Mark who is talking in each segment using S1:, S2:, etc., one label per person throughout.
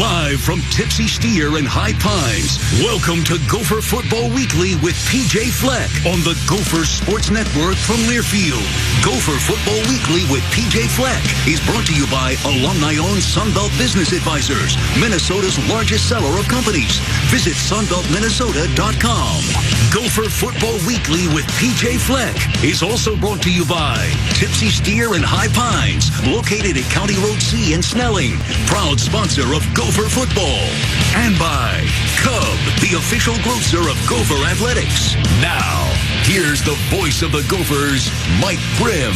S1: Live from Tipsy Steer and High Pines, welcome to Gopher Football Weekly with PJ Fleck on the Gopher Sports Network from Learfield. Gopher Football Weekly with PJ Fleck is brought to you by alumni-owned Sunbelt Business Advisors, Minnesota's largest seller of companies. Visit sunbeltminnesota.com. Gopher Football Weekly with PJ Fleck is also brought to you by Tipsy Steer and High Pines, located at County Road C in Snelling, proud sponsor of Gopher Football. And by Cub, the official grocer of Gopher Athletics. Now, here's the voice of the Gophers, Mike Grimm.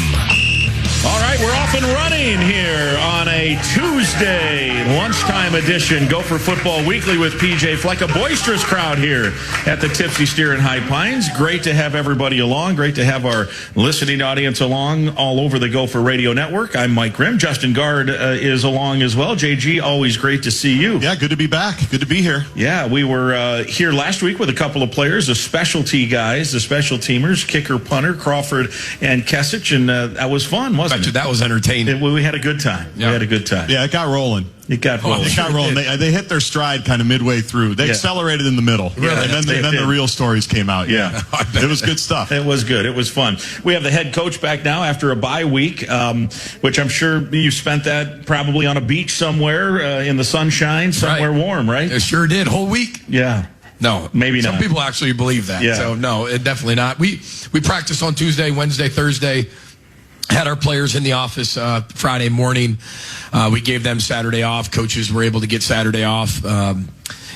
S2: All right, we're off and running here on a Tuesday lunchtime edition, Gopher Football Weekly with PJ Fleck. A boisterous crowd here at the Tipsy Steer in High Pines. Great to have everybody along. Great to have our listening audience along all over the Gopher Radio Network. I'm Mike Grimm. Justin Gard is along as well. JG, always great to see you.
S3: Yeah, good to be back. Good to be here.
S2: Yeah, we were here last week with a couple of players, the specialty guys, the special teamers, kicker, punter, Crawford and Kesich, and that was fun, wasn't it?
S4: That was entertaining.
S2: We had a good time.
S4: Yeah.
S2: We had a good time.
S3: Yeah, it got rolling.
S2: It got rolling.
S3: They hit their stride kind of midway through. They accelerated in the middle.
S2: Yeah,
S3: and then the real stories came out.
S2: Yeah.
S3: It was good stuff.
S2: It was good. It was fun. We have the head coach back now after a bye week, which I'm sure you spent that probably on a beach somewhere in the sunshine, somewhere warm, right?
S4: It sure did. Whole week.
S2: Yeah.
S4: No,
S2: maybe not.
S4: Some people actually believe that.
S2: Yeah.
S4: So no, definitely not. We practiced on Tuesday, Wednesday, Thursday. Had our players in the office Friday morning. We gave them Saturday off. Coaches were able to get Saturday off,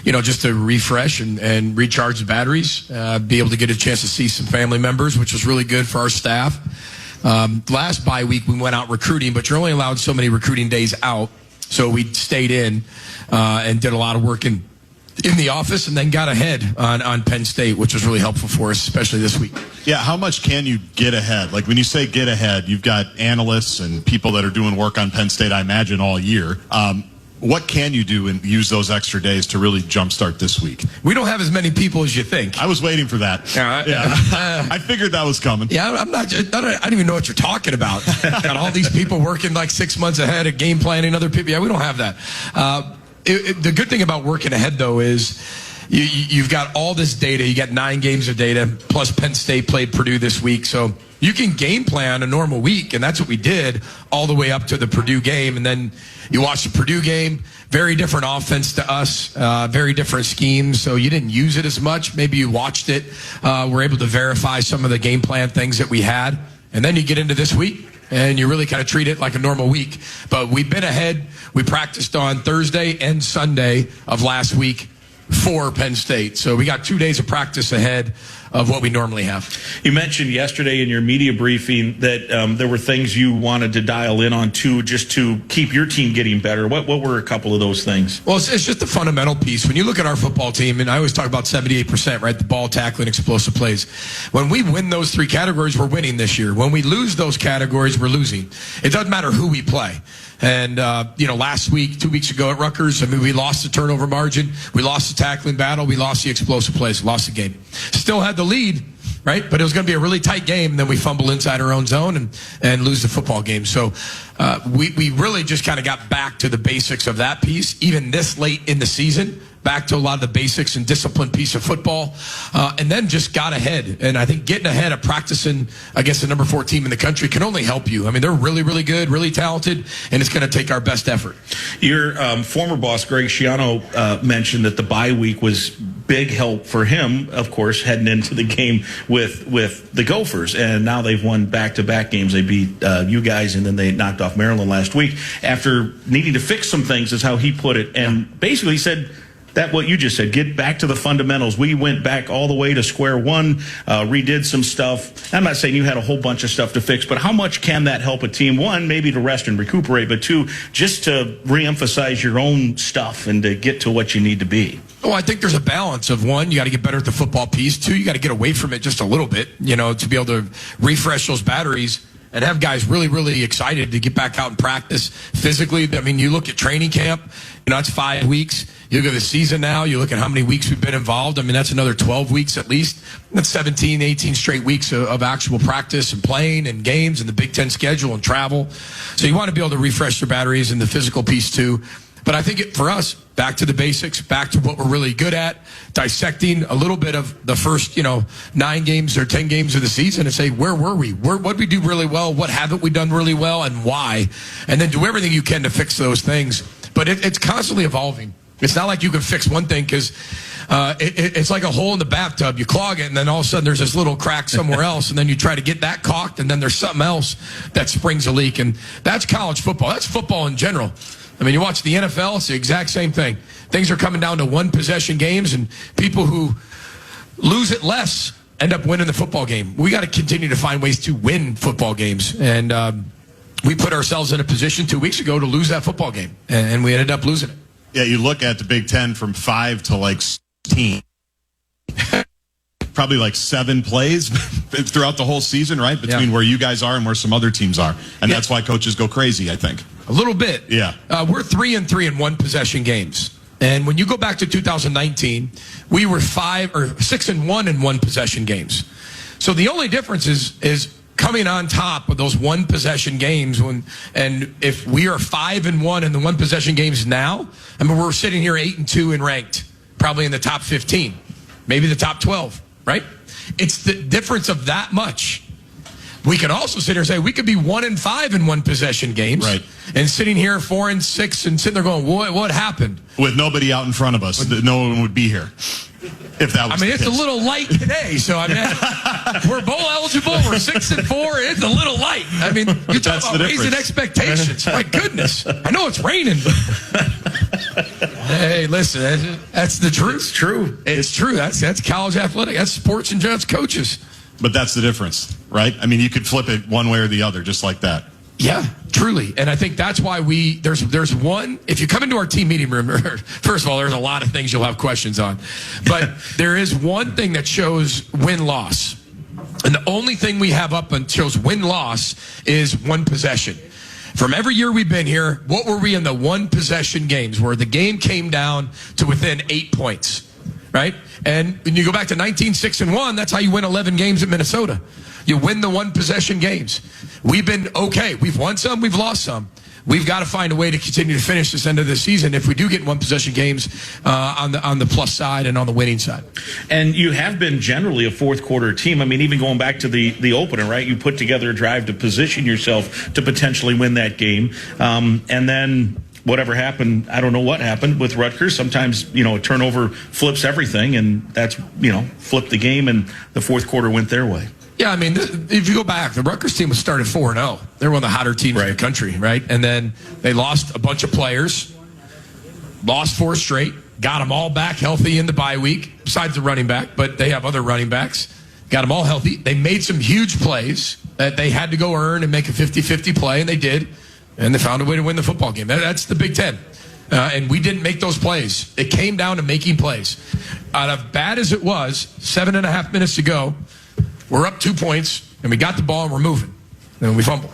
S4: just to refresh and recharge the batteries, be able to get a chance to see some family members, which was really good for our staff. Last bye week, we went out recruiting, but you're only allowed so many recruiting days out. So we stayed in and did a lot of work in the office and then got ahead on Penn State, which was really helpful for us, especially this week.
S3: Yeah, how much can you get ahead? Like when you say get ahead, you've got analysts and people that are doing work on Penn State, I imagine, all year. What can you do and use those extra days to really jumpstart this week?
S4: We don't have as many people as you think.
S3: I was waiting for that. I figured that was coming.
S4: Yeah, I don't even know what you're talking about. Got all these people working like 6 months ahead of game planning, other people. Yeah, we don't have that. The good thing about working ahead, though, is you've got all this data. You got 9 games of data, plus Penn State played Purdue this week. So you can game plan a normal week, and that's what we did all the way up to the Purdue game. And then you watch the Purdue game, very different offense to us, very different schemes. So you didn't use it as much. Maybe you watched it. We're able to verify some of the game plan things that we had. And then you get into this week, and you really kind of treat it like a normal week. But we've been ahead. We practiced on Thursday and Sunday of last week for Penn State. So we got 2 days of practice ahead of what we normally have.
S2: You mentioned yesterday in your media briefing that there were things you wanted to dial in on too, just to keep your team getting better. What were a couple of those things?
S4: Well, it's just a fundamental piece. When you look at our football team, and I always talk about 78%, right? The ball, tackling, explosive plays. When we win those 3 categories, we're winning this year. When we lose those categories, we're losing. It doesn't matter who we play. And, last week, 2 weeks ago at Rutgers, we lost the turnover margin. We lost the tackling battle. We lost the explosive plays, lost the game. Still had the lead, right? But it was going to be a really tight game. And then we fumble inside our own zone and lose the football game. So we really just kind of got back to the basics of that piece, even this late in the season. Back to a lot of the basics and disciplined piece of football, and then just got ahead. And I think getting ahead of practicing against the number 4 team in the country can only help you. They're really, really good, really talented, and it's going to take our best effort.
S2: Your former boss, Greg Schiano, mentioned that the bye week was big help for him, of course, heading into the game with the Gophers. And now they've won back-to-back games. They beat you guys, and then they knocked off Maryland last week after needing to fix some things, is how he put it. And basically he said, that what you just said, get back to the fundamentals. We went back all the way to square one, redid some stuff. I'm not saying you had a whole bunch of stuff to fix, but how much can that help a team? 1, maybe to rest and recuperate, but 2, just to reemphasize your own stuff and to get to what you need to be.
S4: Well, I think there's a balance of 1, you got to get better at the football piece. 2, you got to get away from it just a little bit, to be able to refresh those batteries and have guys really, really excited to get back out and practice physically. You look at training camp, that's 5 weeks. You look at the season now, you look at how many weeks we've been involved. That's another 12 weeks at least. That's 17, 18 straight weeks of actual practice and playing and games and the Big Ten schedule and travel. So you want to be able to refresh your batteries and the physical piece too. But I think for us, back to the basics, back to what we're really good at, dissecting a little bit of the first, 9 games or 10 games of the season and say, where were we? What did we do really well? What haven't we done really well, and why? And then do everything you can to fix those things. But it's constantly evolving. It's not like you can fix one thing because it's like a hole in the bathtub. You clog it, and then all of a sudden there's this little crack somewhere else, and then you try to get that caulked, and then there's something else that springs a leak. And that's college football. That's football in general. I mean, you watch the NFL, it's the exact same thing. Things are coming down to one-possession games, and people who lose it less end up winning the football game. We got to continue to find ways to win football games. And we put ourselves in a position 2 weeks ago to lose that football game, and we ended up losing it.
S3: Yeah, you look at the Big Ten from 5 to 16. Probably 7 plays throughout the whole season, right? Between where you guys are and where some other teams are. And that's why coaches go crazy, I think.
S4: A little bit.
S3: Yeah.
S4: We're 3-3 in one-possession games. And when you go back to 2019, we were 6-1 in one-possession games. So the only difference is coming on top of those one-possession games. And if we are 5-1 in the one-possession games now, I mean, we're sitting here 8-2 and ranked, probably in the top 15, maybe the top 12, right? It's the difference of that much. We can also sit here and say we could be 1-5 in one-possession games,
S3: right? And
S4: sitting here 4-6 and sitting there going, what happened?
S3: With nobody out in front of us, no one would be here. If that was
S4: it's a little light today, so we're bowl eligible. We're 6-4. It's a little light. I mean, you talk about raising expectations. My goodness, I know it's raining. Hey, listen, that's the truth.
S2: It's true.
S4: It's true. That's college athletic. That's sports and just coaches.
S3: But that's the difference, right? I mean, you could flip it one way or the other, just like that.
S4: Yeah, truly. And I think that's why there's one, if you come into our team meeting room, first of all, there's a lot of things you'll have questions on. But there is one thing that shows win-loss. And the only thing we have up and shows win-loss is one possession. From every year we've been here, what were we in the one-possession games where the game came down to within 8 points? Right? And when you go back to 19-6-1, that's how you win 11 games at Minnesota. You win the one-possession games. We've been okay. We've won some, we've lost some. We've got to find a way to continue to finish this end of the season if we do get one-possession games on the plus side and on the winning side.
S2: And you have been generally a fourth-quarter team. I mean, even going back to the opener, right? You put together a drive to position yourself to potentially win that game. And then whatever happened, I don't know what happened with Rutgers. Sometimes, a turnover flips everything, and that's, flipped the game, and the fourth quarter went their way.
S4: Yeah, I mean, if you go back, the Rutgers team was started 4-0. They're one of the hotter teams in the country, right? And then they lost a bunch of players, lost 4 straight, got them all back healthy in the bye week, besides the running back, but they have other running backs. Got them all healthy. They made some huge plays that they had to go earn and make a 50-50 play, and they did. And they found a way to win the football game. That's the Big Ten. And we didn't make those plays. It came down to making plays. As bad as it was, 7.5 minutes to go, we're up 2 points, and we got the ball, and we're moving. And we fumble.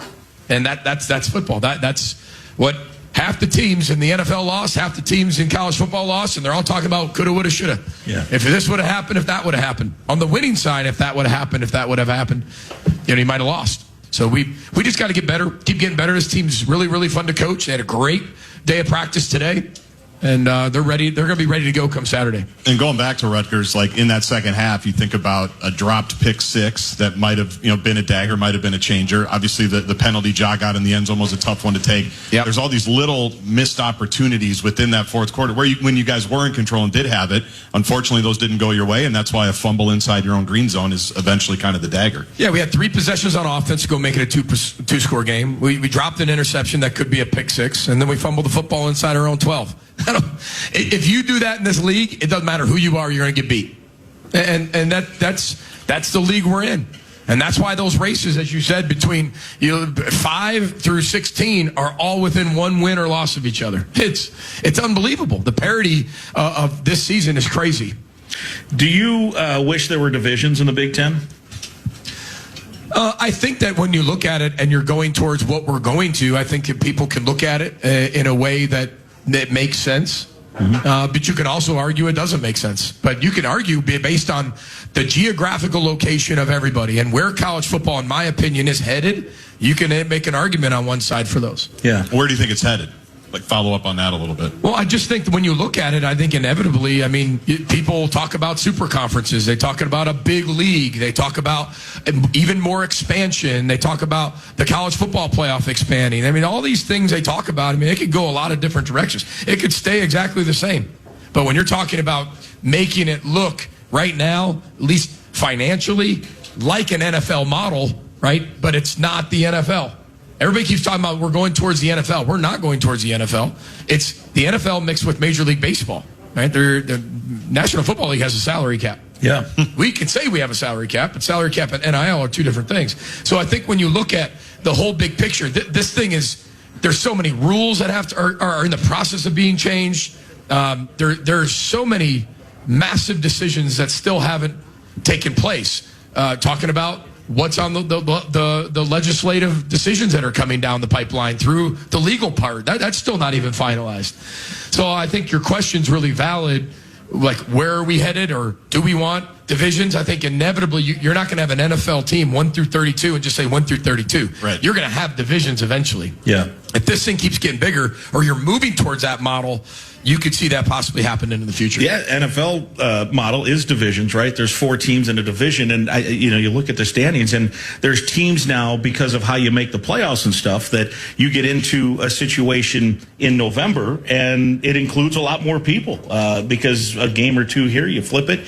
S4: And that's football. That's what half the teams in the NFL lost, half the teams in college football lost, and they're all talking about coulda, woulda, shoulda.
S2: Yeah.
S4: If this would have happened, if that would have happened. On the winning side, if that would have happened, you might have lost. So we just got to get better, keep getting better. This team's really, really fun to coach. They had a great day of practice today, and they're ready. They're going to be ready to go come Saturday. And
S3: going back to Rutgers, in that second half, you think about a dropped pick 6 that might have been a dagger, might have been a changer. Obviously, the penalty jog out in the end zone was a tough one to take.
S4: Yep.
S3: There's all these little missed opportunities within that fourth quarter where when you guys were in control and did have it, unfortunately, those didn't go your way, and that's why a fumble inside your own green zone is eventually kind of the dagger.
S4: Yeah, we had 3 possessions on offense to go make it a two-score game. We dropped an interception that could be a pick 6, and then we fumbled the football inside our own 12. If you do that in this league, it doesn't matter who you are, you're going to get beat. And that's the league we're in. And that's why those races, as you said, between 5 through 16 are all within 1 win or loss of each other. It's unbelievable. The parity of this season is crazy.
S2: Do you wish there were divisions in the Big Ten?
S4: I think that when you look at it and you're going towards what we're going to, I think that people can look at it in a way that makes sense. Mm-hmm. But you can also argue it doesn't make sense. But you can argue based on the geographical location of everybody and where college football, in my opinion, is headed. You can make an argument on one side for those.
S2: Yeah.
S3: Where do you think it's headed? like follow up on that a little bit.
S4: Well, I just think that when you look at it, I think inevitably, I mean, people talk about super conferences. They talk about a big league. They talk about even more expansion. They talk about the college football playoff expanding. I mean, all these things they talk about, I mean, it could go a lot of different directions. It could stay exactly the same. But when you're talking about making it look right now, at least financially, like an NFL model, right? But it's not the NFL. Everybody keeps talking about we're going towards the NFL. We're not going towards the NFL. It's the NFL mixed with Major League Baseball, right? The National Football League has a salary cap.
S2: Yeah.
S4: We can say we have a salary cap, but salary cap and NIL are two different things. So I think when you look at the whole big picture, this thing is, there's so many rules that are in the process of being changed. There's so many massive decisions that still haven't taken place. Talking about what's on the legislative decisions that are coming down the pipeline through the legal part. That's still not even finalized. So I think your question's really valid. Like, where are we headed, or do we want divisions? I think inevitably you're not going to have an NFL team 1 through 32 and just say 1 through 32.
S3: Right.
S4: You're going to have divisions eventually.
S2: Yeah.
S4: If this thing keeps getting bigger, or you're moving towards that model, you could see that possibly happening in the future.
S2: Yeah, NFL model is divisions, right? There's 4 teams in a division, and you look at the standings, and there's teams now, because of how you make the playoffs and stuff, that you get into a situation in November, and it includes a lot more people because a game or two here, you flip it.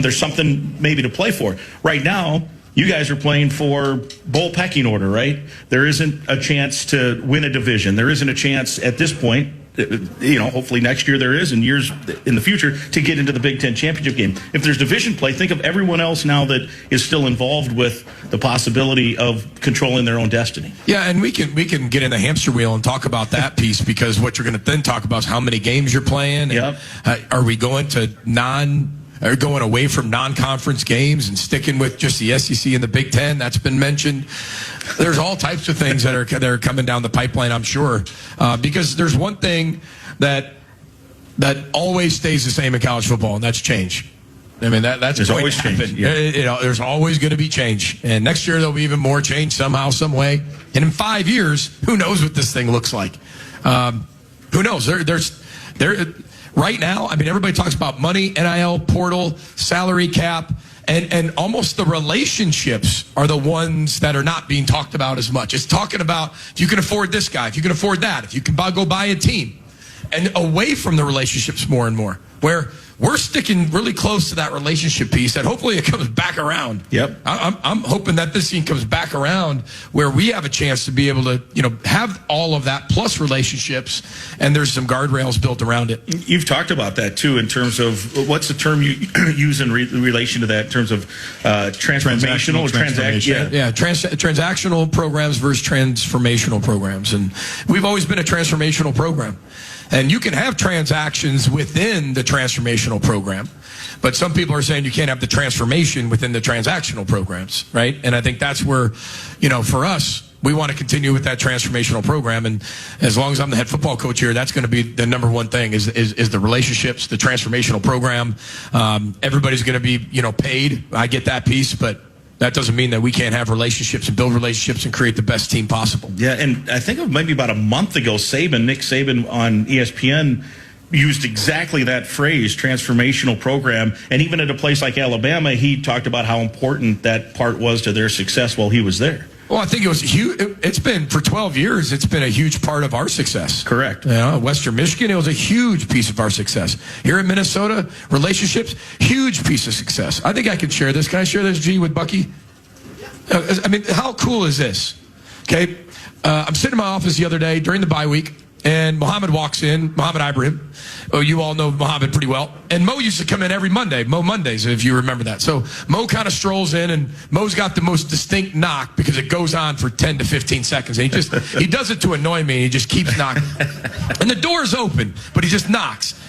S2: There's something maybe to play for. Right now, you guys are playing for bowl pecking order, right? There isn't a chance to win a division. There isn't a chance at this point. Hopefully next year there is, and years in the future, to get into the Big Ten championship game. If there's division play, think of everyone else now that is still involved with the possibility of controlling their own destiny.
S4: Yeah, and we can get in the hamster wheel and talk about that piece, because what you're going to then talk about is how many games you're playing.
S2: Yep.
S4: Are we going to are going away from non-conference games and sticking with just the SEC and the Big Ten? That's been mentioned. There's all types of things that are coming down the pipeline, I'm sure, because there's one thing that always stays the same in college football, and that's change. I mean, that's
S2: there's
S4: going
S2: always
S4: to happen.
S2: change. Yeah.
S4: There's always going to be change, and next year there'll be even more change somehow, some way. And in 5 years, who knows what this thing looks like? Who knows? Right now, I mean, everybody talks about money, NIL, portal, salary cap, and almost the relationships are the ones that are not being talked about as much. It's talking about if you can afford this guy, if you can afford that, if you can go buy a team, and away from the relationships more and more, where we're sticking really close to that relationship piece, and hopefully it comes back around.
S2: Yep.
S4: I'm hoping that this thing comes back around where we have a chance to be able to, have all of that plus relationships, and there's some guardrails built around it.
S2: You've talked about that too, in terms of what's the term you use in relation to that, in terms of transformational or transactional?
S4: Yeah, transactional programs versus transformational programs, and we've always been a transformational program. And you can have transactions within the transformational program, but some people are saying you can't have the transformation within the transactional programs, right? And I think that's where, for us, we want to continue with that transformational program. And as long as I'm the head football coach here, that's going to be the number one thing is the relationships, the transformational program. Everybody's going to be, paid. I get that piece, but that doesn't mean that we can't have relationships and build relationships and create the best team possible.
S2: Yeah, and I think it was maybe about a month ago, Nick Saban on ESPN used exactly that phrase, transformational program. And even at a place like Alabama, he talked about how important that part was to their success while he was there.
S4: Well, I think it was huge. It's been, for 12 years, it's been a huge part of our success.
S2: Correct.
S4: Western Michigan, it was a huge piece of our success. Here in Minnesota, relationships, huge piece of success. I think I can share this. Can I share this, G, with Bucky? I mean, how cool is this? Okay. I'm sitting in my office the other day during the bye week, and Muhammad walks in, Muhammad Ibrahim. Oh, you all know Muhammad pretty well. And Mo used to come in every Monday, Mo Mondays, if you remember that. So Mo kind of strolls in, and Mo's got the most distinct knock because it goes on for 10 to 15 seconds. And he does it to annoy me, and he just keeps knocking. And the door's open, but he just knocks.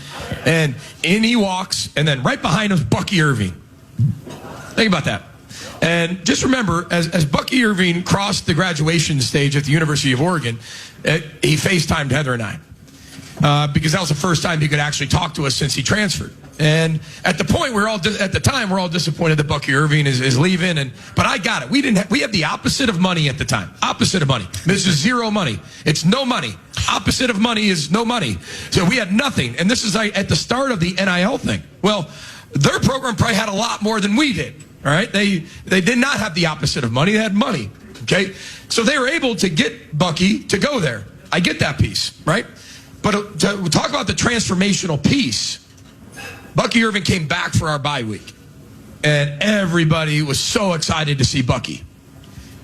S4: And in he walks, and then right behind him is Bucky Irving. Think about that. And just remember, as Bucky Irving crossed the graduation stage at the University of Oregon, he FaceTimed Heather and I because that was the first time he could actually talk to us since he transferred. And at the point we're all disappointed that Bucky Irving is leaving. But I got it. We had the opposite of money at the time. Opposite of money. This is zero money. It's no money. opposite of money is no money. So we had nothing. And this is like at the start of the NIL thing. Well, their program probably had a lot more than we did. All right. They did not have the opposite of money. They had money. Okay. So they were able to get Bucky to go there. I get that piece. Right. But to talk about the transformational piece, Bucky Irving came back for our bye week. And everybody was so excited to see Bucky.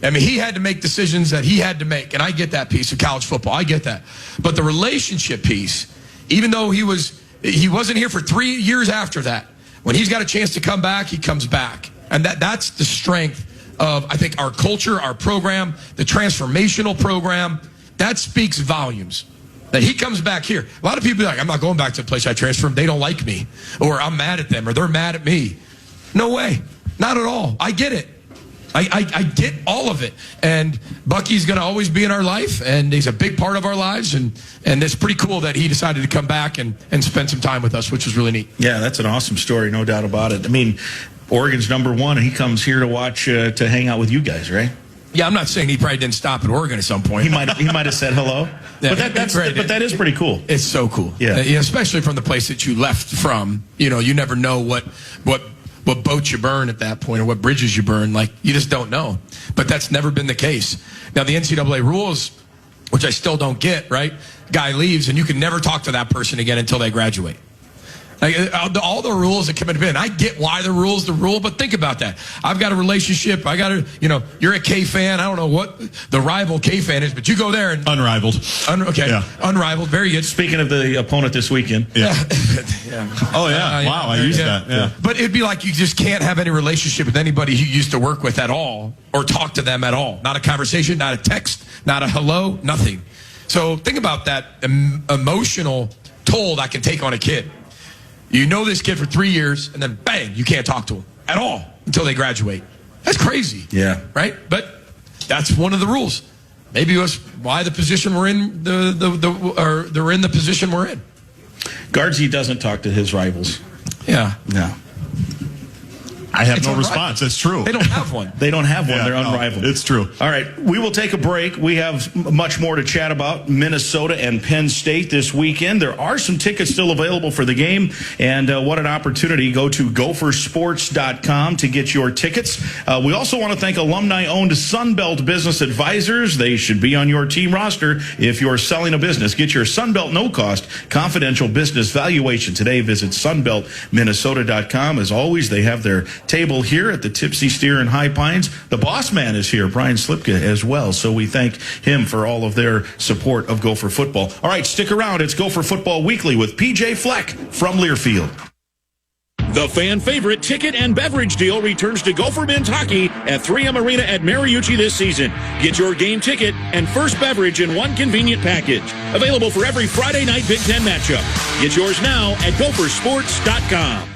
S4: I mean, he had to make decisions that he had to make. And I get that piece of college football. I get that. But the relationship piece, even though he wasn't here for 3 years after that, when he's got a chance to come back, he comes back. And that's the strength of, I think, our culture, our program, the transformational program. That speaks volumes. That he comes back here. A lot of people are like, I'm not going back to the place I transferred from. They don't like me. Or I'm mad at them. Or they're mad at me. No way. Not at all. I get it. I get all of it. And Bucky's going to always be in our life, and he's a big part of our lives. And it's pretty cool that he decided to come back and spend some time with us, which was really neat.
S2: Yeah, that's an awesome story, no doubt about it. I mean, Oregon's #1, and he comes here to watch, to hang out with you guys, right?
S4: Yeah, I'm not saying he probably didn't stop at Oregon at some point.
S2: He might have said hello.
S4: Yeah,
S2: but that is pretty cool.
S4: It's so cool.
S2: Yeah.
S4: Especially from the place that you left from. You know, you never know what boats you burn at that point or what bridges you burn. Like, you just don't know. But that's never been the case. Now, the NCAA rules, which I still don't get, right? Guy leaves, and you can never talk to that person again until they graduate. Like, all the rules that come into play. I get why the rule, but think about that. I've got a relationship. You're a KFAN. I don't know what the rival KFAN is, but you go there and
S3: unrivaled.
S4: Unrivaled. Very good.
S2: Speaking of the opponent this weekend.
S3: Yeah. Yeah. Oh yeah. Wow. I used that. Yeah.
S4: But it'd be like you just can't have any relationship with anybody you used to work with at all, or talk to them at all. Not a conversation, not a text, not a hello, nothing. So think about that emotional toll that can take on a kid. You know this kid for 3 years, and then bang, you can't talk to him at all until they graduate. That's crazy.
S2: Yeah.
S4: Right? But that's one of the rules. Maybe that's why the position we're in, they're in the position we're in.
S2: Guardsy doesn't talk to his rivals.
S4: Yeah.
S2: No.
S3: I have no response. That's true.
S4: They don't have one.
S2: They don't have one. They're unrivaled.
S3: It's true.
S2: All right. We will take a break. We have much more to chat about. Minnesota and Penn State this weekend. There are some tickets still available for the game. And what an opportunity. Go to gophersports.com to get your tickets. We also want to thank alumni-owned Sunbelt Business Advisors. They should be on your team roster if you're selling a business. Get your Sunbelt no-cost confidential business valuation today. Visit sunbeltminnesota.com. As always, they have their table here at the Tipsy Steer in High Pines. The boss man is here, Brian Slipka, as well. So we thank him for all of their support of Gopher football. All right, stick around. It's Gopher Football Weekly with PJ Fleck from Learfield.
S5: The fan favorite ticket and beverage deal returns to Gopher men's hockey at 3M Arena at Mariucci this season. Get your game ticket and first beverage in one convenient package. Available for every Friday night Big Ten matchup. Get yours now at gophersports.com.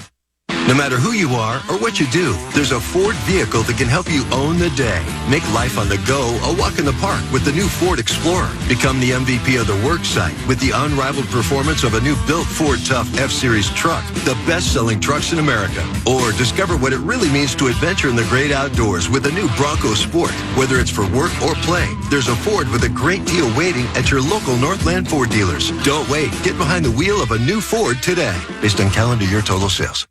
S6: No matter who you are or what you do, there's a Ford vehicle that can help you own the day. Make life on the go a walk in the park with the new Ford Explorer. Become the MVP of the work site with the unrivaled performance of a new built Ford Tough F-Series truck, the best-selling trucks in America. Or discover what it really means to adventure in the great outdoors with the new Bronco Sport. Whether it's for work or play, there's a Ford with a great deal waiting at your local Northland Ford dealers. Don't wait. Get behind the wheel of a new Ford today. Based on calendar year total sales.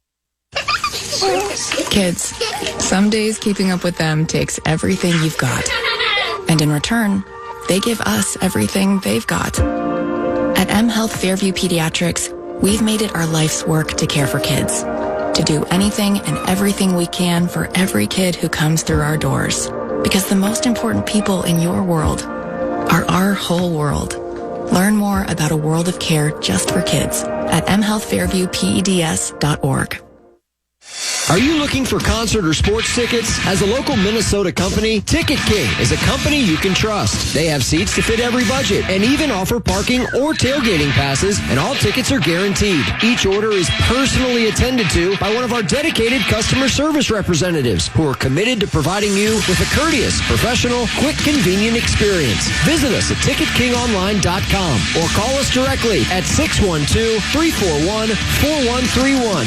S7: Kids, some days keeping up with them takes everything you've got. And in return, they give us everything they've got. At M Health Fairview Pediatrics, we've made it our life's work to care for kids. To do anything and everything we can for every kid who comes through our doors. Because the most important people in your world are our whole world. Learn more about a world of care just for kids at mhealthfairviewpeds.org.
S8: Are you looking for concert or sports tickets? As a local Minnesota company, Ticket King is a company you can trust. They have seats to fit every budget and even offer parking or tailgating passes, and all tickets are guaranteed. Each order is personally attended to by one of our dedicated customer service representatives who are committed to providing you with a courteous, professional, quick, convenient experience. Visit us at ticketkingonline.com or call us directly at 612-341-4131.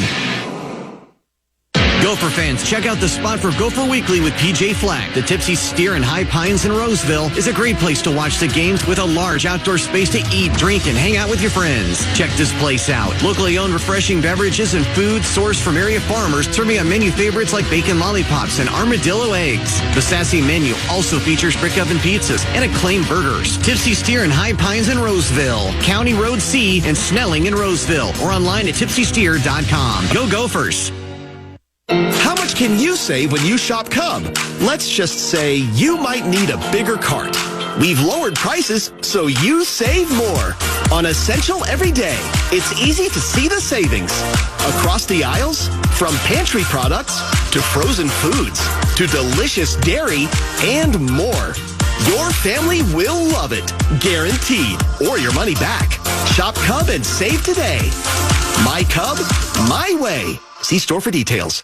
S9: Gopher fans, check out the spot for Gopher Weekly with PJ Fleck. The Tipsy Steer in High Pines in Roseville is a great place to watch the games with a large outdoor space to eat, drink, and hang out with your friends. Check this place out. Locally owned refreshing beverages and food sourced from area farmers, serving on menu favorites like bacon lollipops and armadillo eggs. The sassy menu also features brick oven pizzas and acclaimed burgers. Tipsy Steer in High Pines in Roseville, County Road C and Snelling in Roseville, or online at tipsysteer.com. Go Gophers!
S10: How much can you save when you shop Cub? Let's just say you might need a bigger cart. We've lowered prices so you save more. On Essential every day, it's easy to see the savings. Across the aisles, from pantry products to frozen foods to delicious dairy and more. Your family will love it, guaranteed, or your money back. Shop Cub and save today. My Cub, my way. See store for details.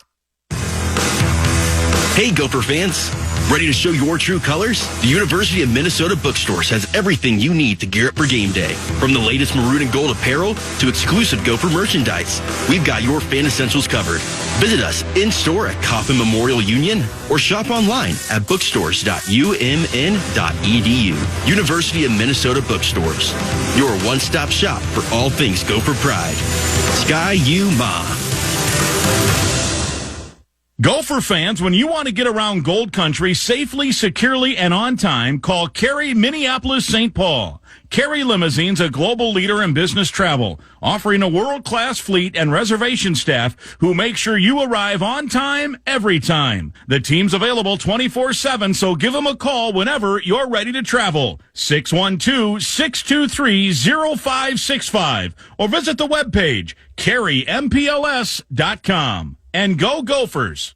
S11: Hey, Gopher fans. Ready to show your true colors? The University of Minnesota Bookstores has everything you need to gear up for game day. From the latest maroon and gold apparel to exclusive Gopher merchandise, we've got your fan essentials covered. Visit us in-store at Coffin Memorial Union or shop online at bookstores.umn.edu. University of Minnesota Bookstores, your one-stop shop for all things Gopher pride. Sky U Ma.
S5: Gopher fans, when you want to get around Gold Country safely, securely, and on time, call Carey Minneapolis St. Paul. Carey Limousines, a global leader in business travel, offering a world-class fleet and reservation staff who make sure you arrive on time, every time. The team's available 24/7, so give them a call whenever you're ready to travel. 612-623-0565 or visit the webpage, CareyMPLS.com. And go Gophers!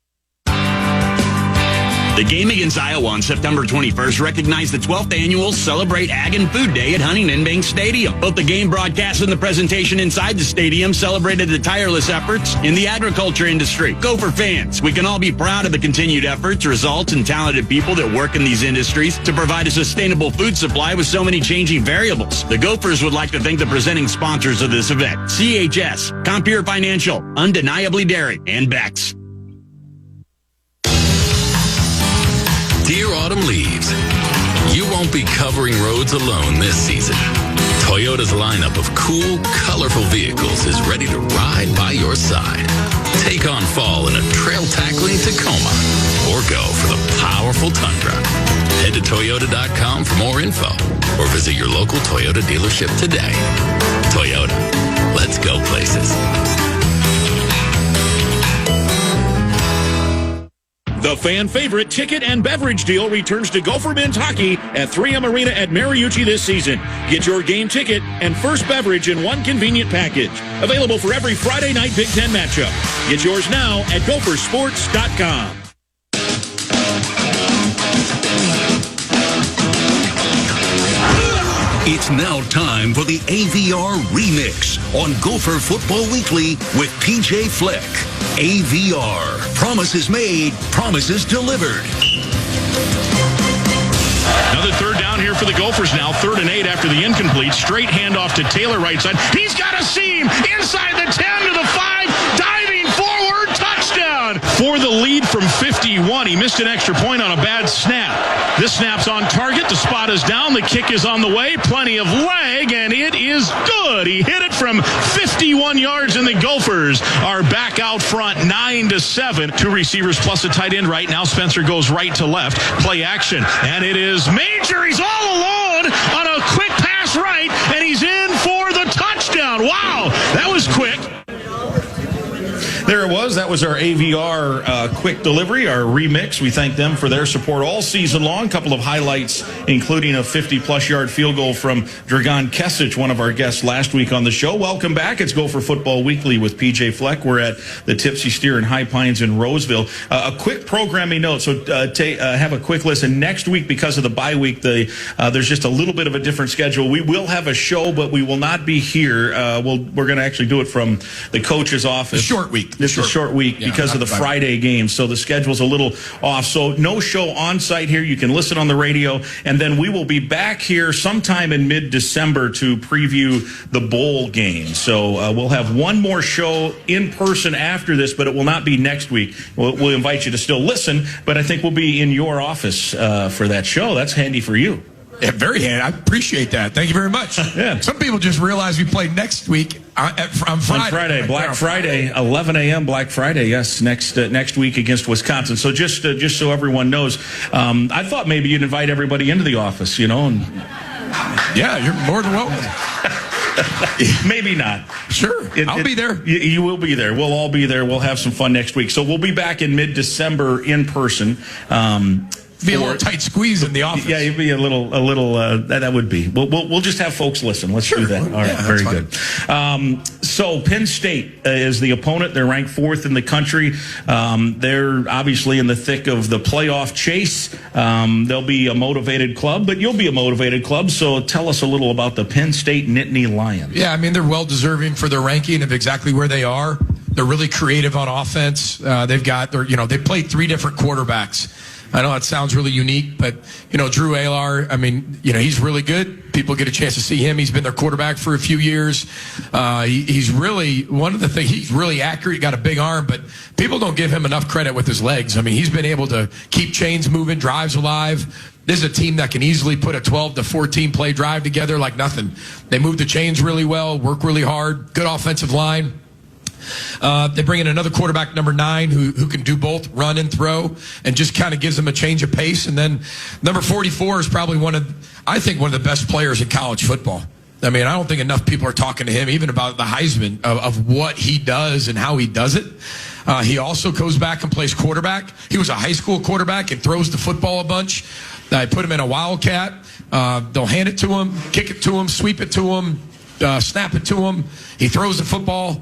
S12: The game against Iowa on September 21st recognized the 12th annual Celebrate Ag and Food Day at Huntington Bank Stadium. Both the game broadcast and the presentation inside the stadium celebrated the tireless efforts in the agriculture industry. Gopher fans, we can all be proud of the continued efforts, results, and talented people that work in these industries to provide a sustainable food supply with so many changing variables. The Gophers would like to thank the presenting sponsors of this event: CHS, Compeer Financial, Undeniably Dairy, and Beck's.
S13: Dear autumn leaves, you won't be covering roads alone this season. Toyota's lineup of cool, colorful vehicles is ready to ride by your side. Take on fall in a trail-tackling Tacoma or go for the powerful Tundra. Head to Toyota.com for more info or visit your local Toyota dealership today. Toyota, let's go places.
S5: The fan favorite ticket and beverage deal returns to Gopher men's hockey at 3M Arena at Mariucci this season. Get your game ticket and first beverage in one convenient package. Available for every Friday night Big Ten matchup. Get yours now at gophersports.com.
S1: It's now time for the AVR Remix on Gopher Football Weekly with PJ Fleck. AVR. Promises made, promises delivered.
S5: Another third down here for the Gophers now. 3rd and 8 after the incomplete. Straight handoff to Taylor right side. He's got a seam inside the 10 to the 5. Diving forward. Touchdown. For the lead from 51. He missed an extra point on a bad snap. This snap's on target. The spot is down. The kick is on the way. Plenty of leg, and it is good. He hit it from 51 yards, and the Gophers are back out front 9-7. 2 receivers plus a tight end right now. Spencer goes right to left. Play action, and it is Major. He's all alone on a quick pass right, and he's in for the touchdown. Wow, that was quick.
S2: There it was. That was our AVR quick delivery, our remix. We thank them for their support all season long. A couple of highlights, including a 50-plus yard field goal from Dragan Kesic, one of our guests last week on the show. Welcome back. It's Gopher Football Weekly with PJ Fleck. We're at the Tipsy Steer in High Pines in Roseville. A quick programming note. So have a quick listen. Next week, because of the bye week, there's just a little bit of a different schedule. We will have a show, but we will not be here. We're going to actually do it from the coach's office.
S4: Short week.
S2: This is a short week. week because of the Friday games. So the schedule's a little off. So no show on site here. You can listen on the radio. And then we will be back here sometime in mid-December to preview the bowl game. So we'll have one more show in person after this, but it will not be next week. We'll invite you to still listen, but I think we'll be in your office for that show. That's handy for you.
S4: Yeah, very handy. I appreciate that. Thank you very much.
S2: Yeah.
S4: Some people just realize we play next week on Friday.
S2: On Friday, Black Friday, 11 a.m. Black Friday. Yes, next week against Wisconsin. So just so everyone knows, I thought maybe you'd invite everybody into the office, And
S4: yeah, you're more than welcome.
S2: Maybe not.
S4: Sure. I'll be there.
S2: You will be there. We'll all be there. We'll have some fun next week. So we'll be back in mid-December in person.
S4: Be a little tight squeeze in the office.
S2: Yeah, you'd be a little. That would be. We'll just have folks listen. Let's do that. All right, very good. So Penn State is the opponent. They're ranked 4th in the country. They're obviously in the thick of the playoff chase. They'll be a motivated club, but you'll be a motivated club. So tell us a little about the Penn State Nittany Lions.
S4: Yeah, I mean they're well deserving for their ranking of exactly where they are. They're really creative on offense. They played 3 different quarterbacks. I know it sounds really unique, but, Drew Alar, he's really good. People get a chance to see him. He's been their quarterback for a few years. He's really, one of the things, he's really accurate. He got a big arm, but people don't give him enough credit with his legs. He's been able to keep chains moving, drives alive. This is a team that can easily put a 12 to 14 play drive together like nothing. They move the chains really well, work really hard, good offensive line. They bring in another quarterback, number 9, who can do both, run and throw, and just kind of gives them a change of pace. And then number 44 is probably one of the best players in college football. I don't think enough people are talking to him even about the Heisman of what he does and how he does it. He also goes back and plays quarterback. He was a high school quarterback and throws the football a bunch. I put him in a Wildcat. They'll hand it to him, kick it to him, sweep it to him, snap it to him. He throws the football.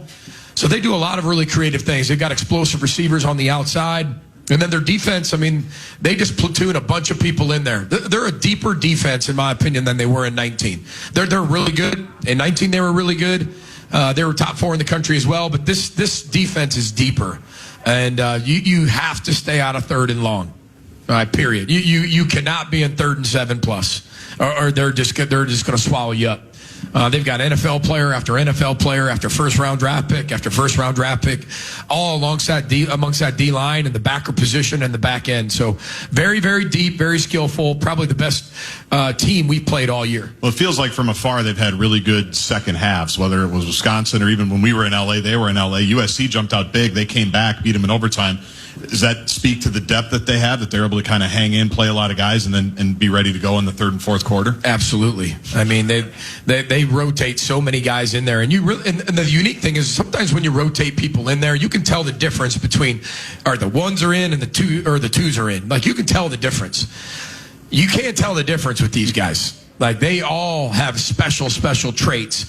S4: So they do a lot of really creative things. They've got explosive receivers on the outside. And then their defense, they just platoon a bunch of people in there. They're a deeper defense, in my opinion, than they were in 19. They're really good. In 19, they were really good. They were top 4 in the country as well. But this defense is deeper. And you have to stay out of 3rd and long. All right, period. You cannot be in 3rd and 7+, or they're just going to swallow you up. They've got NFL player after NFL player after first-round draft pick after first-round draft pick, all amongst that D-line and the backer position and the back end. So very, very deep, very skillful, probably the best team we've played all year.
S3: Well, it feels like from afar they've had really good second halves, whether it was Wisconsin or even when we were in L.A., they were in L.A. USC jumped out big. They came back, beat them in overtime. Does that speak to the depth that they have, that they're able to kind of hang in, play a lot of guys, and be ready to go in the 3rd and 4th quarter?
S4: Absolutely. They rotate so many guys in there, and the unique thing is sometimes when you rotate people in there, you can tell the difference between, or the ones are in and the twos are in. Like you can tell the difference. You can't tell the difference with these guys. Like they all have special traits.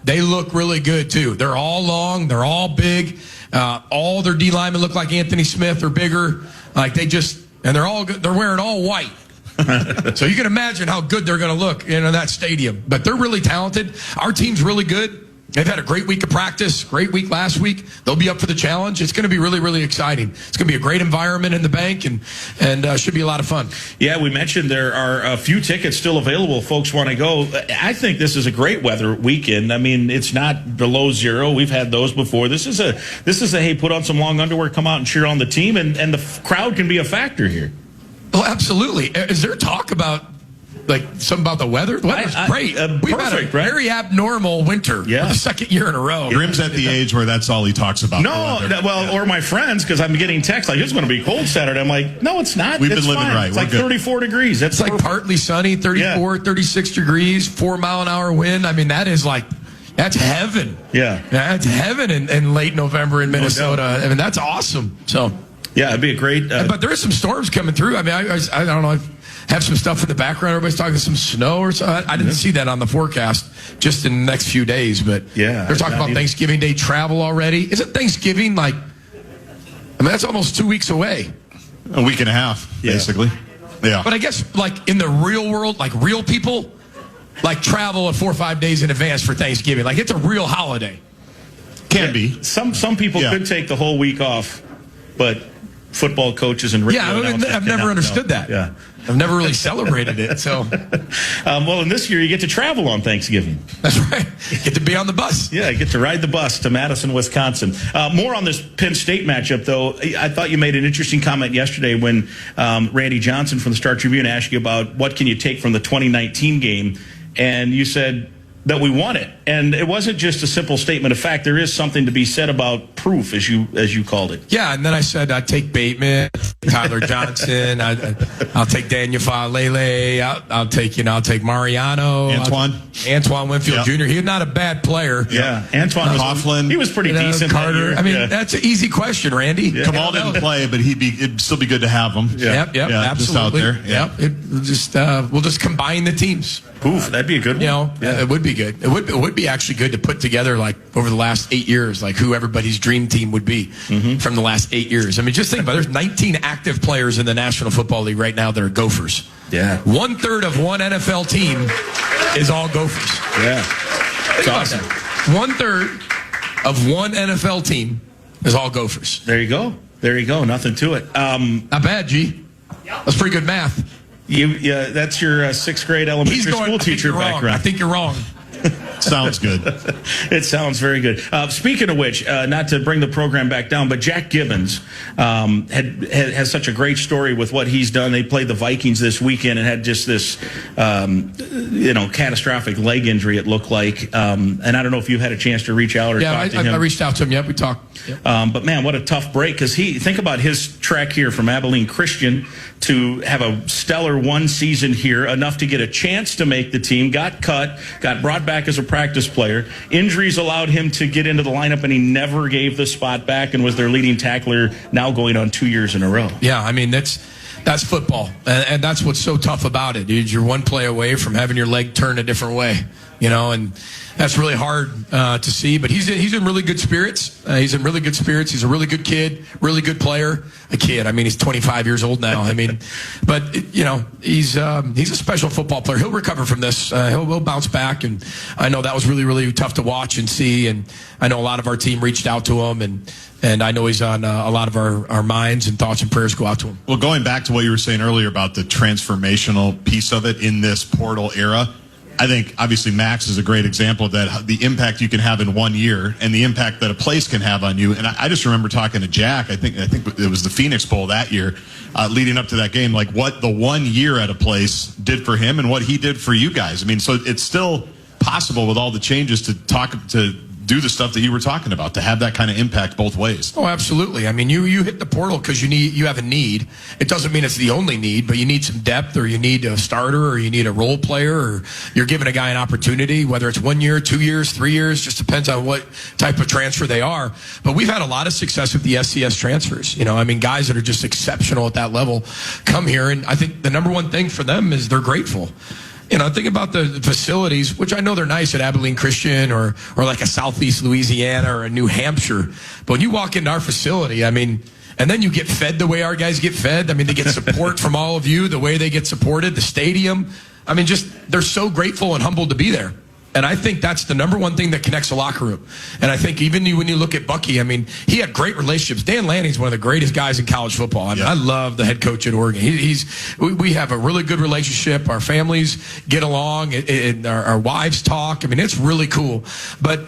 S4: They look really good too. They're all long. They're all big. All their D linemen look like Anthony Smith or bigger. Like they're wearing all white. So you can imagine how good they're going to look in that stadium. But they're really talented. Our team's really good. They've had a great week of practice, great week last week. They'll be up for the challenge. It's going to be really, really exciting. It's going to be a great environment in the bank and should be a lot of fun.
S2: Yeah, we mentioned there are a few tickets still available. Folks want to go. I think this is a great weather weekend. It's not below 0. We've had those before. This is a hey, put on some long underwear, come out and cheer on the team, and the crowd can be a factor here.
S4: Oh, absolutely. Is there talk about something about the weather? The weather's great. We've had a very abnormal winter for the 2nd year in a row.
S3: Grim's at the age where that's all he talks about.
S2: Or my friends, because I'm getting texts like, it's going to be cold Saturday. I'm like, no, it's not.
S3: We've been living
S2: fine.
S3: right.
S2: It's like 34 degrees.
S4: It's like partly sunny, 34, 36 degrees, 4-mile-an-hour wind. That is that's heaven.
S2: Yeah.
S4: That's heaven in late November in Minnesota. That's awesome. So.
S2: Yeah, it'd be a great...
S4: but there is some storms coming through. I don't know. I have some stuff in the background. Everybody's talking some snow or something. I didn't see that on the forecast just in the next few days. But they're talking about Thanksgiving Day travel already. Isn't Thanksgiving that's almost 2 weeks away.
S3: A week and a half, basically. Yeah.
S4: But I guess in the real world, real people, travel 4 or 5 days in advance for Thanksgiving. It's a real holiday.
S3: Can be.
S2: Some people could take the whole week off, but football coaches and radio announcers
S4: I've never understood that.
S2: Yeah.
S4: I've never really celebrated it. So,
S2: well, and this year you get to travel on Thanksgiving.
S4: That's right. You get to be on the bus.
S2: Yeah, you get to ride the bus to Madison, Wisconsin. More on this Penn State matchup, though. I thought you made an interesting comment yesterday when Randy Johnson from the Star Tribune asked you about what can you take from the 2019 game, and you said that we won it. And it wasn't just a simple statement of fact. There is something to be said about proof, as you called it.
S4: Yeah, and then I said I'd take Bateman, Tyler Johnson, I'll take Daniel Falele, I'll take Mariano, Antoine Winfield Jr. He's not a bad player.
S2: Yeah, Antoine Coughlin. He was pretty decent.
S4: Carter. I mean, that's an easy question, Randy.
S3: Yeah. Kamal didn't play, but it'd still be good to have him.
S4: Yep, absolutely.
S3: Just out
S4: there. We'll just combine the teams.
S2: Oof, that'd be a good one.
S4: It would be good. It would be actually good to put together, like, over the last 8 years, like who everybody's dream team would be from the last 8 years. I mean, just think about it. There's 19 active players in the National Football League right now that are Gophers.
S2: Yeah.
S4: 1/3 of one NFL team is all Gophers.
S2: Yeah. It's awesome.
S4: 1/3 of one NFL team is all Gophers.
S2: There you go. Nothing to it.
S4: Not bad, G. That's pretty good math.
S2: That's your sixth grade elementary school teacher background.
S4: I think you're wrong.
S3: Sounds good.
S2: It sounds very good. Speaking of which, not to bring the program back down, but Jack Gibbons has such a great story with what he's done. They played the Vikings this weekend and had just this, catastrophic leg injury, it looked like. And I don't know if you had a chance to reach out or talk to him.
S4: I reached out to him. Yep, we talked. Yep.
S2: But man, what a tough break, because think about his track here from Abilene Christian to have a stellar one season here, enough to get a chance to make the team, got cut, got brought back as a practice player. Injuries allowed him to get into the lineup, and he never gave the spot back and was their leading tackler, now going on 2 years in a row.
S4: Yeah, I mean, that's football, and that's what's so tough about it, dude. You're one play away from having your leg turn a different way, and that's really hard to see. But he's in really good spirits. He's in really good spirits. He's a really good kid, really good player. I mean, he's 25 years old now. I mean, but he's a special football player. He'll recover from this. He'll bounce back. And I know that was really, really tough to watch and see. And I know a lot of our team reached out to him, and I know he's on a lot of our minds, and thoughts and prayers go out to him.
S3: Well, going back to what you were saying earlier about the transformational piece of it in this portal era, I think obviously Max is a great example of that, the impact you can have in 1 year and the impact that a place can have on you. And I just remember talking to Jack, I think it was the Phoenix Bowl that year, leading up to that game, like what the 1 year at a place did for him and what he did for you guys. I mean, so it's still possible with all the changes to do the stuff that you were talking about, to have that kind of impact both ways.
S4: Oh, absolutely. I mean, you hit the portal because you have a need. It doesn't mean it's the only need, but you need some depth, or you need a starter, or you need a role player, or you're giving a guy an opportunity, whether it's 1 year, 2 years, 3 years, just depends on what type of transfer they are. But we've had a lot of success with the SCS transfers. I mean, guys that are just exceptional at that level come here, and I think the number one thing for them is they're grateful. Think about the facilities, which I know they're nice at Abilene Christian or like a Southeast Louisiana or a New Hampshire. But when you walk into our facility, I mean, and then you get fed the way our guys get fed. I mean, they get support from all of you, the way they get supported, the stadium. I mean, they're so grateful and humbled to be there. And I think that's the number one thing that connects the locker room. And I think even when you look at Bucky, I mean, he had great relationships. Dan Lanning's one of the greatest guys in college football. I mean, I love the head coach at Oregon. We have a really good relationship. Our families get along, and our wives talk. I mean, it's really cool. But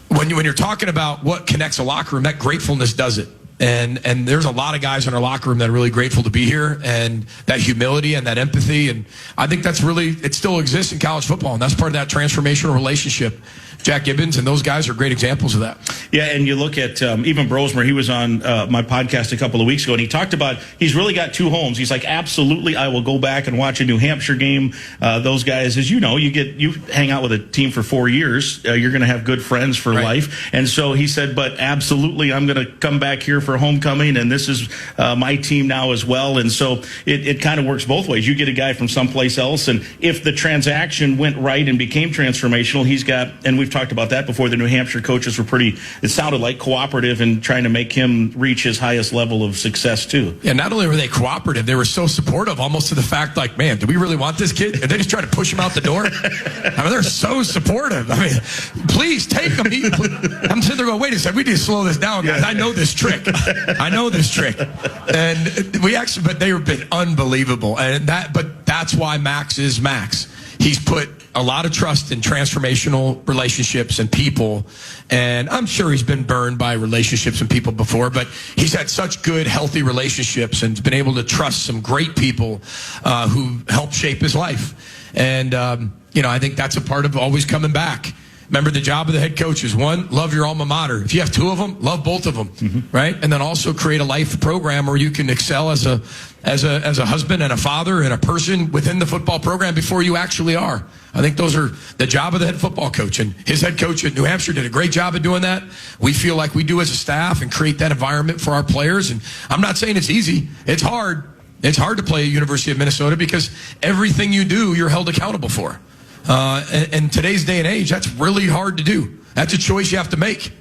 S4: when you're talking about what connects a locker room, that gratefulness does it. And there's a lot of guys in our locker room that are really grateful to be here, and that humility and that empathy. And I think it still exists in college football, and that's part of that transformational relationship. Jack Gibbons and those guys are great examples of that.
S2: Yeah, and you look at even Brosmer. He was on my podcast a couple of weeks ago, and he talked about he's really got two homes. He's like, absolutely, I will go back and watch a New Hampshire game. Those guys, as you know, you hang out with a team for 4 years. You're going to have good friends for life. And so he said, but absolutely, I'm going to come back here for homecoming, and this is my team now as well. And so it kind of works both ways. You get a guy from someplace else, and if the transaction went right and became transformational, he's got, and we've we've talked about that before. The New Hampshire coaches were pretty, it sounded like, cooperative in trying to make him reach his highest level of success, too.
S4: Yeah, not only were they cooperative, they were so supportive, almost to the fact, like, man, do we really want this kid? And they just try to push him out the door. I mean, they're so supportive. I mean, please take him. I'm sitting there going, wait a second, we need to slow this down, guys. I know this trick. And but they have been unbelievable. But that's why Max is Max. He's put a lot of trust in transformational relationships and people. And I'm sure he's been burned by relationships and people before, but he's had such good, healthy relationships and been able to trust some great people who helped shape his life. And, I think that's a part of always coming back. Remember, the job of the head coach is, one, love your alma mater. If you have two of them, love both of them, right? And then also create a life program where you can excel as a husband and a father and a person within the football program before you actually are. I think those are the job of the head football coach. And his head coach at New Hampshire did a great job of doing that. We feel like we do as a staff and create that environment for our players. And I'm not saying it's easy. It's hard. It's hard to play at University of Minnesota because everything you do, you're held accountable for. In today's day and age, that's really hard to do. That's a choice you have to make.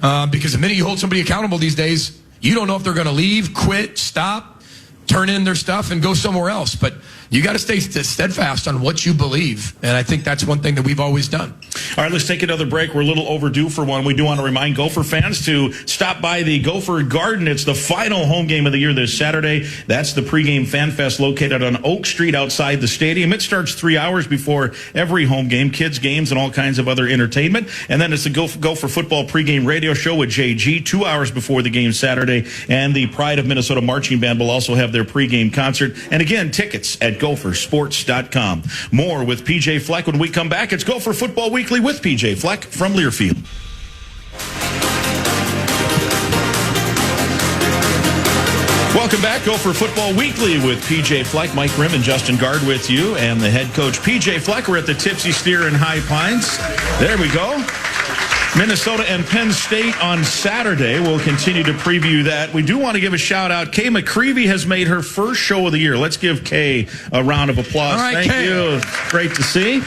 S4: Because the minute you hold somebody accountable these days, you don't know if they're going to leave, quit, stop, turn in their stuff, and go somewhere else. But you got to stay steadfast on what you believe. And I think that's one thing that we've always done.
S2: All right, let's take another break. We're a little overdue for one. We do want to remind Gopher fans to stop by the Gopher Garden. It's the final home game of the year this Saturday. That's the pregame Fan Fest located on Oak Street outside the stadium. It starts 3 hours before every home game, kids games, and all kinds of other entertainment. And then it's the Gopher football pregame radio show with JG 2 hours before the game Saturday. And the Pride of Minnesota Marching Band will also have their pregame concert. And again, tickets at gophersports.com. More with PJ Fleck when we come back. It's Gopher Football Weekly with PJ Fleck from Learfield. Welcome back. Gopher Football Weekly with PJ Fleck, Mike Grimm, and Justin Gard with you, and the head coach PJ Fleck. We're at the Tipsy Steer in High Pines. There we go. Minnesota and Penn State on Saturday. We'll continue to preview that. We do want to give a shout out. Kay McCreevy has made her first show of the year. Let's give Kay a round of applause.
S4: All right,
S2: Thank
S4: Kay.
S2: you. Great to see.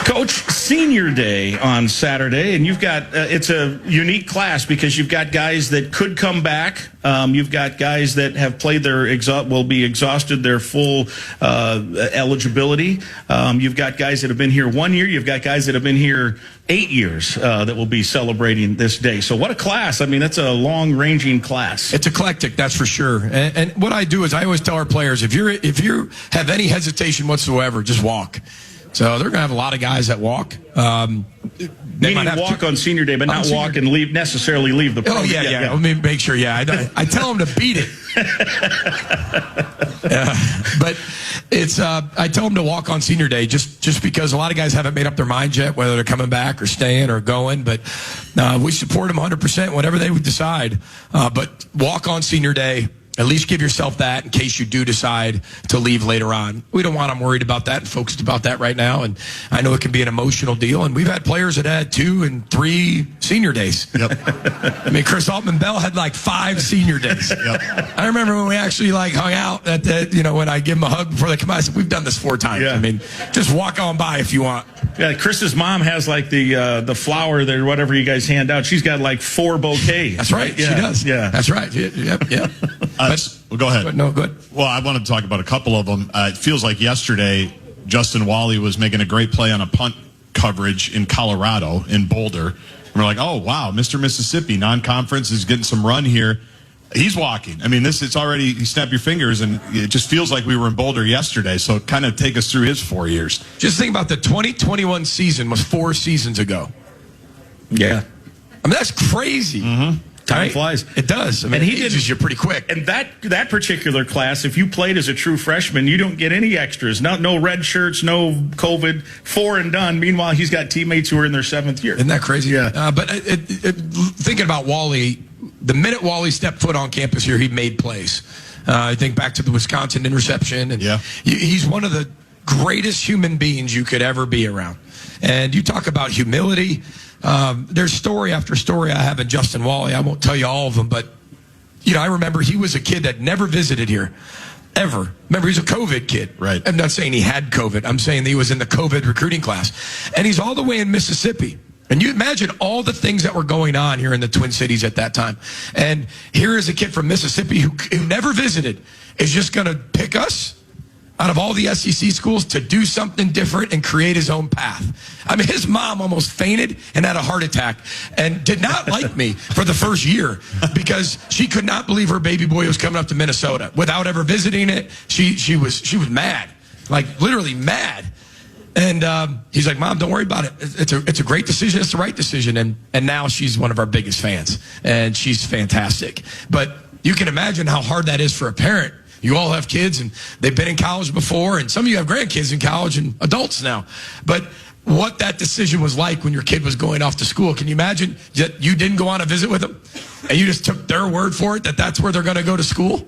S2: Coach, senior day on Saturday, and you've got, it's a unique class because you've got guys that could come back. You've got guys that have played will be exhausted their full eligibility. You've got guys that have been here 1 year. You've got guys that have been here 8 years that will be celebrating this day. So what a class. I mean, that's a long-ranging class.
S4: It's eclectic, that's for sure. And what I do is I always tell our players, if you have any hesitation whatsoever, just walk. So they're going to have a lot of guys that walk.
S2: Meaning walk on senior day, but not walk and necessarily leave the program.
S4: Oh, yeah. Let me make sure, I tell them to beat it. But it's I tell them to walk on senior day just because a lot of guys haven't made up their mind yet, whether they're coming back or staying or going. But we support them 100%, whatever they would decide. But walk on senior day. At least give yourself that in case you do decide to leave later on. We don't want them worried about that and focused about that right now. And I know it can be an emotional deal. And we've had players that had 2 and 3 senior days.
S3: Yep.
S4: I mean, Chris Altman-Bell had like 5 senior days.
S3: Yep.
S4: I remember when we actually hung out at when I give them a hug before they come out, I said, we've done this 4 times.
S2: Yeah.
S4: I mean, just walk on by if you want.
S2: Yeah, Chris's mom has like the flower there, whatever you guys hand out. She's got like 4 bouquets.
S4: That's right.
S2: Yeah.
S4: She does.
S2: Yeah.
S4: That's right. Yep.
S3: Well, go ahead.
S4: No, good.
S3: Well, I wanted to talk about a couple of them. It feels like yesterday, Justin Wally was making a great play on a punt coverage in Colorado, in Boulder. And we're like, oh, wow, Mr. Mississippi, non-conference is getting some run here. He's walking. I mean, it's already, you snap your fingers, and it just feels like we were in Boulder yesterday. So kind of take us through his 4 years.
S4: Just think about the 2021 season was 4 seasons ago.
S2: Yeah.
S4: I mean, that's crazy.
S2: Mm-hmm. Time flies.
S4: It does. I mean,
S2: and
S4: he ages you pretty quick.
S2: And that particular class, if you played as a true freshman, you don't get any extras. No red shirts, no COVID, 4 and done. Meanwhile, he's got teammates who are in their 7th year.
S4: Isn't that crazy?
S2: Yeah.
S4: But thinking about Wally, the minute Wally stepped foot on campus here, he made plays. I think back to the Wisconsin interception. And he's one of the greatest human beings you could ever be around. And you talk about humility. There's story after story I have in Justin Wally. I won't tell you all of them, but I remember he was a kid that never visited here. ever. Remember, he's a COVID kid.
S3: Right.
S4: I'm not saying he had COVID. I'm saying he was in the COVID recruiting class. And he's all the way in Mississippi. And you imagine all the things that were going on here in the Twin Cities at that time. And here is a kid from Mississippi who never visited, is just going to pick us out of all the SEC schools to do something different and create his own path. I mean, his mom almost fainted and had a heart attack and did not like me for the first year because she could not believe her baby boy was coming up to Minnesota without ever visiting it. She was mad, like literally mad. And he's like, Mom, don't worry about it. It's a great decision. It's the right decision. And now she's one of our biggest fans, and she's fantastic. But you can imagine how hard that is for a parent. You all have kids, and they've been in college before, and some of you have grandkids in college and adults now. But what that decision was like when your kid was going off to school, can you imagine that you didn't go on a visit with them, and you just took their word for it that that's where they're going to go to school?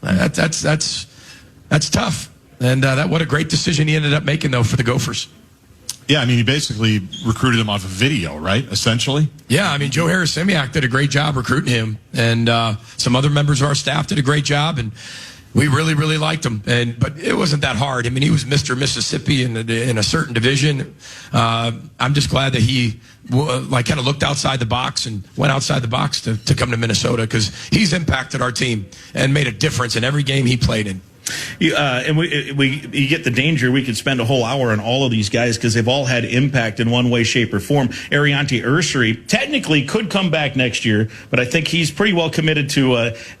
S4: That's tough. And what a great decision he ended up making, though, for the Gophers.
S3: Yeah, I mean, he basically recruited him off of video, right, essentially?
S4: Yeah, I mean, Joe Harris-Semiak did a great job recruiting him, and some other members of our staff did a great job, and we really, really liked him. But it wasn't that hard. I mean, he was Mr. Mississippi in a certain division. I'm just glad that he kind of looked outside the box and went outside the box to come to Minnesota, because he's impacted our team and made a difference in every game he played in.
S2: And you get the danger. We could spend a whole hour on all of these guys because they've all had impact in one way, shape, or form. Ariante Ursary technically could come back next year, but I think he's pretty well committed to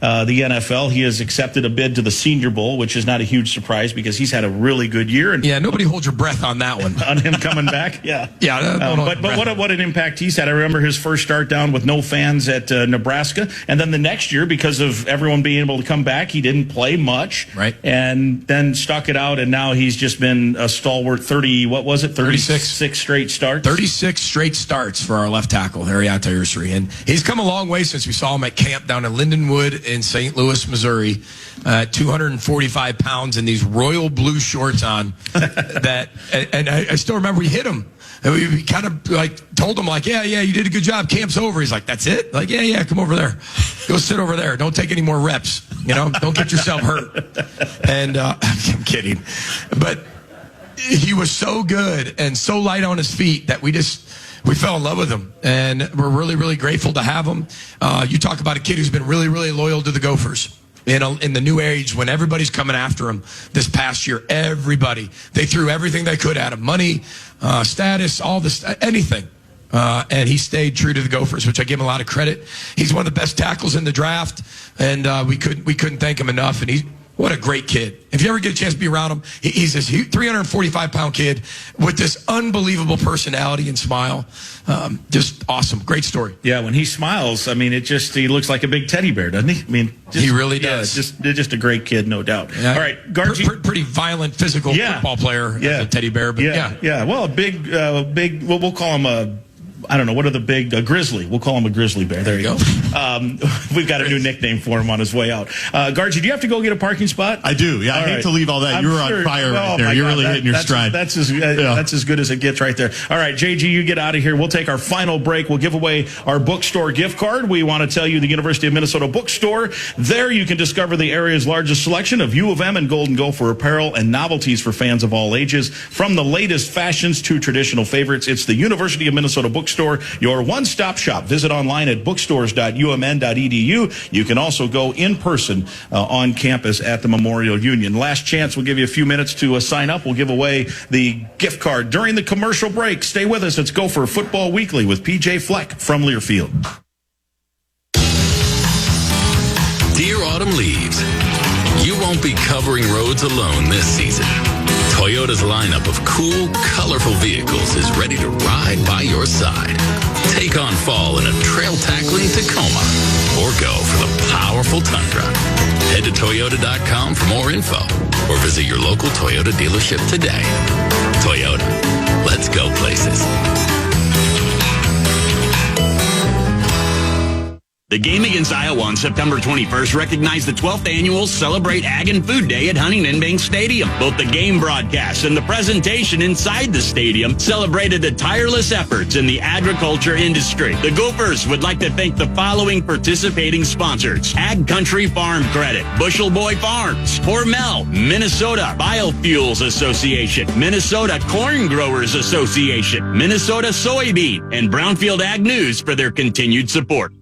S2: the NFL. He has accepted a bid to the Senior Bowl, which is not a huge surprise because he's had a really good year. And
S4: yeah, nobody hold your breath on that one.
S2: On him coming back, yeah.
S4: Yeah,
S2: but what an impact he's had. I remember his first start down with no fans at Nebraska, and then the next year, because of everyone being able to come back, he didn't play much.
S4: Right.
S2: And then stuck it out, and now he's just been a stalwart. 36 straight starts?
S4: 36 straight starts for our left tackle, Ariante Ursary. And he's come a long way since we saw him at camp down in Lindenwood in St. Louis, Missouri. 245 pounds and these royal blue shorts on. And I still remember we hit him. And we kind of told him yeah, you did a good job. Camp's over. He's like, that's it? Like, yeah, come over there. Go sit over there. Don't take any more reps. Don't get yourself hurt. And I'm kidding. But he was so good and so light on his feet that we fell in love with him. And we're really, really grateful to have him. You talk about a kid who's been really, really loyal to the Gophers. In the new age, when everybody's coming after him this past year, they threw everything they could at him. Money, status, all this, anything. And he stayed true to the Gophers, which I give him a lot of credit. He's one of the best tackles in the draft, and we couldn't thank him enough. And what a great kid. If you ever get a chance to be around him, he's this 345-pound kid with this unbelievable personality and smile. Just awesome. Great story.
S2: Yeah, when he smiles, I mean, he looks like a big teddy bear, doesn't he? I mean,
S4: he really does.
S2: Just a great kid, no doubt.
S4: Yeah.
S2: All right, Guard.
S4: Pretty violent, physical football player as a teddy bear. But
S2: yeah. Well, a big. We'll call him a. I don't know, what are the big, grizzly. We'll call him a grizzly bear. There you go. We've got a new nickname for him on his way out. Gargi, do you have to go get a parking spot?
S3: I do, yeah. I hate to leave all that. You were on fire right there. You're really hitting your stride.
S2: That's as good as it gets right there. All right, JG, you get out of here. We'll take our final break. We'll give away our bookstore gift card. We want to tell you the University of Minnesota bookstore. There you can discover the area's largest selection of U of M and Golden Gopher apparel and novelties for fans of all ages. From the latest fashions to traditional favorites, it's the University of Minnesota bookstore, your one-stop shop. Visit online at bookstores.umn.edu. You can also go in person on campus at the Memorial Union. Last chance, we'll give you a few minutes to sign up. We'll give away the gift card during the commercial break. Stay with us. It's Gopher Football Weekly with PJ Fleck from Learfield.
S13: Dear autumn leaves, you won't be covering roads alone this season. Toyota's lineup of cool, colorful vehicles is ready to ride by your side. Take on fall in a trail-tackling Tacoma or go for the powerful Tundra. Head to Toyota.com for more info or visit your local Toyota dealership today. Toyota, let's go places.
S12: The game against Iowa on September 21st recognized the 12th annual Celebrate Ag and Food Day at Huntington Bank Stadium. Both the game broadcast and the presentation inside the stadium celebrated the tireless efforts in the agriculture industry. The Gophers would like to thank the following participating sponsors: Ag Country Farm Credit, Bushel Boy Farms, Hormel, Minnesota Biofuels Association, Minnesota Corn Growers Association, Minnesota Soybean, and Brownfield Ag News for their continued support.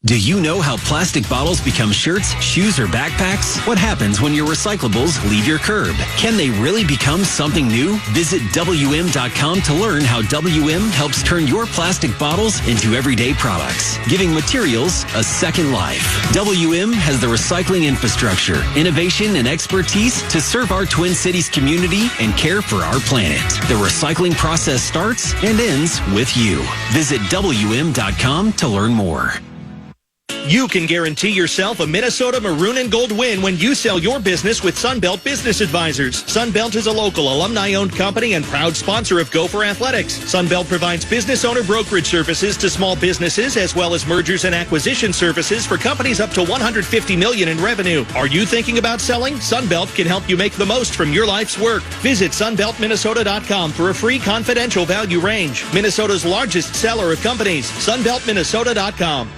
S14: Do you know how plastic bottles become shirts, shoes, or backpacks? What happens when your recyclables leave your curb? Can they really become something new? Visit WM.com to learn how WM helps turn your plastic bottles into everyday products, giving materials a second life. WM has the recycling infrastructure, innovation, and expertise to serve our Twin Cities community and care for our planet. The recycling process starts and ends with you. Visit WM.com to learn more.
S15: You can guarantee yourself a Minnesota Maroon and Gold win when you sell your business with Sunbelt Business Advisors. Sunbelt is a local alumni-owned company and proud sponsor of Gopher Athletics. Sunbelt provides business owner brokerage services to small businesses as well as mergers and acquisition services for companies up to $150 million in revenue. Are you thinking about selling? Sunbelt can help you make the most from your life's work. Visit sunbeltminnesota.com for a free confidential value range. Minnesota's largest seller of companies. sunbeltminnesota.com.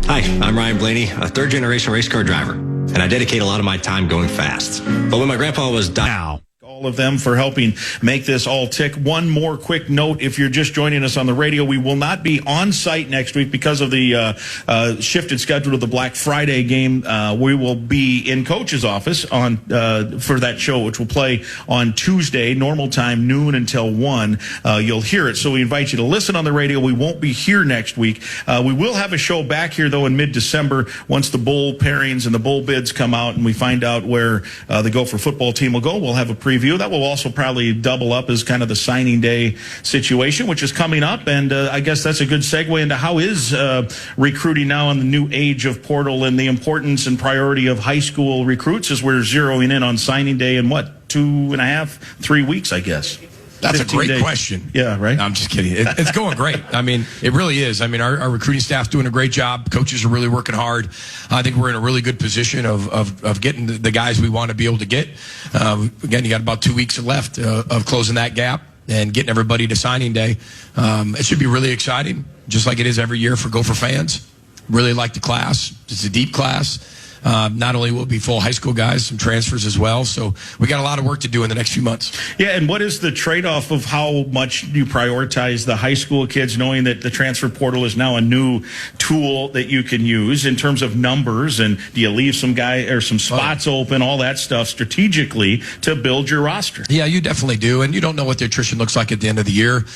S16: Hi, I'm Ryan Blaney, a third-generation race car driver, and I dedicate a lot of my time going fast. But when my grandpa was dying...
S2: All of them for helping make this all tick. One more quick note, if you're just joining us on the radio, we will not be on site next week because of the shifted schedule of the Black Friday game. We will be in Coach's office on for that show, which will play on Tuesday, normal time, noon until 1. You'll hear it, so we invite you to listen on the radio. We won't be here next week. We will have a show back here, though, in mid-December once the bowl pairings and the bowl bids come out and we find out where the Gopher football team will go. We'll have a preview. That will also probably double up as kind of the signing day situation, which is coming up. And I guess that's a good segue into how is recruiting now in the new age of portal and the importance and priority of high school recruits as we're zeroing in on signing day in what, 2.5, 3 weeks, I guess.
S4: That's a great question.
S2: Yeah, right?
S4: No, I'm just kidding. It's going great. I mean, it really is. I mean, our recruiting staff's doing a great job. Coaches are really working hard. I think we're in a really good position of getting the guys we want to be able to get. Again, you got about 2 weeks left of closing that gap and getting everybody to signing day. It should be really exciting, just like it is every year for Gopher fans. Really like the class. It's a deep class. Not only will it be full high school guys, some transfers as well. So we got a lot of work to do in the next few months.
S2: Yeah, and what is the trade-off of how much you prioritize the high school kids, knowing that the transfer portal is now a new tool that you can use in terms of numbers, and do you leave some guy or some spots open, all that stuff strategically to build your roster?
S4: Yeah, you definitely do, and you don't know what the attrition looks like at the end of the year.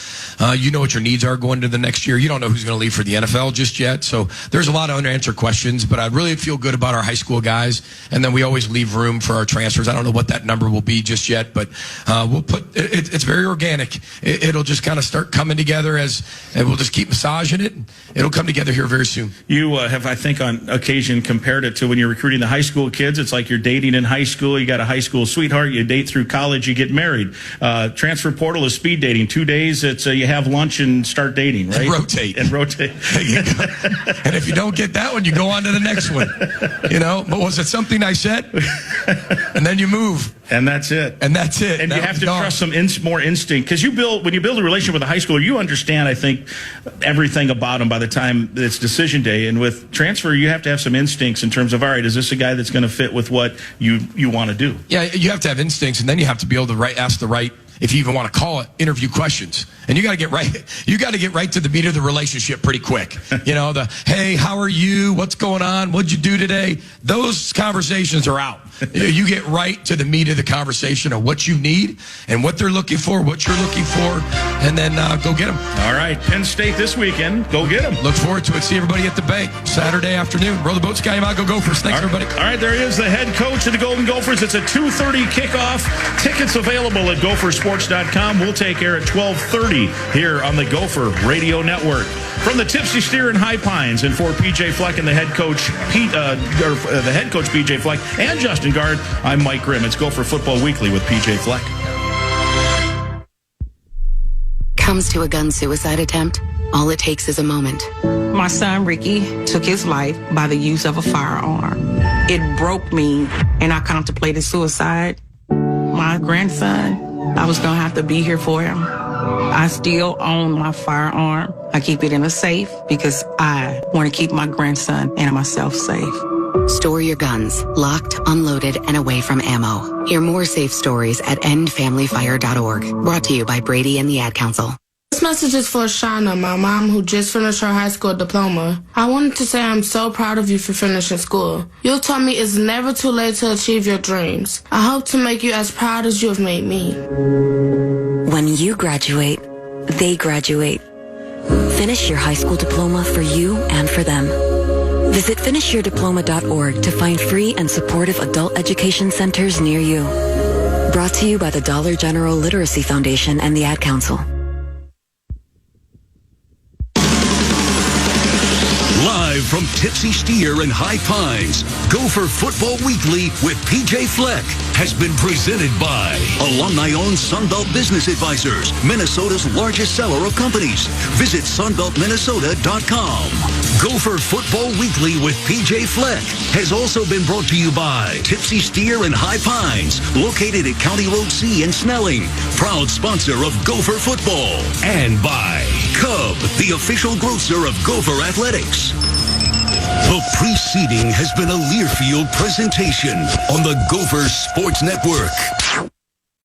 S4: You know what your needs are going into the next year. You don't know who's going to leave for the NFL just yet. So there's a lot of unanswered questions, but I really feel good about our high school guys, and then we always leave room for our transfers. I don't know what that number will be just yet, but we'll put it's very organic. It'll just kind of start coming together and we'll just keep massaging it. It'll come together here very soon.
S2: You have, I think, on occasion compared it to when you're recruiting the high school kids. It's like you're dating in high school. You got a high school sweetheart. You date through college. You get married. Transfer portal is speed dating. 2 days, it's you have lunch and start dating, right?
S4: And rotate. And if you don't get that one, you go on to the next one. You know, but was it something I said? And then you move.
S2: And that's it.
S4: And that's it.
S2: And you have to trust some more instinct. Because when you build a relationship with a high schooler, you understand, I think, everything about them by the time it's decision day. And with transfer, you have to have some instincts in terms of, all right, is this a guy that's going to fit with what you want to do? Yeah, you have to have instincts, and then you have to be able to ask the right, if you even want to call it, interview questions. And you got to get right. You got to get right to the meat of the relationship pretty quick. You know, hey, how are you? What's going on? What'd you do today? Those conversations are out. You get right to the meat of the conversation of what you need and what they're looking for, what you're looking for, and then go get them. All right, Penn State this weekend. Go get them. Look forward to it. See everybody at the Bay Saturday afternoon. Row the boat, Sky Go Gophers. Thanks, everybody. All right, there he is, the head coach of the Golden Gophers. It's a 2:30 kickoff. Tickets available at gophersports.com. We'll take air at 12:30 here on the Gopher Radio Network. From the Tipsy Steer in High Pines, and for PJ Fleck and the head coach PJ Fleck and Justin Guard, I'm Mike Grimm. It's Gopher Football Weekly with PJ Fleck.
S17: Comes to a gun suicide attempt,
S7: all it takes is a moment.
S17: My son, Ricky, took his life by the use of a firearm. It broke me, and I contemplated suicide. My grandson, I was going to have to be here for him. I still own my firearm. I keep it in a safe because I want to keep my grandson and myself safe.
S7: Store your guns, locked, unloaded, and away from ammo. Hear more safe stories at endfamilyfire.org. Brought to you by Brady and the Ad Council.
S18: This message is for Shauna, my mom who just finished her high school diploma. I wanted to say I'm so proud of you for finishing school. You taught me it's never too late to achieve your dreams. I hope to make you as proud as you have made me.
S19: When you graduate, they graduate. Finish your high school diploma for you and for them. Visit finishyourdiploma.org to find free and supportive adult education centers near you. Brought to you by the Dollar General Literacy Foundation and the Ad Council.
S1: Live from Tipsy Steer and High Pines, Gopher Football Weekly with PJ Fleck has been presented by alumni-owned Sunbelt Business Advisors, Minnesota's largest seller of companies. Visit sunbeltminnesota.com. Gopher Football Weekly with PJ Fleck has also been brought to you by Tipsy Steer and High Pines, located at County Road C in Snelling, proud sponsor of Gopher Football, and by Cub, the official grocer of Gopher Athletics. The preceding has been a Learfield presentation on the Gopher Sports Network.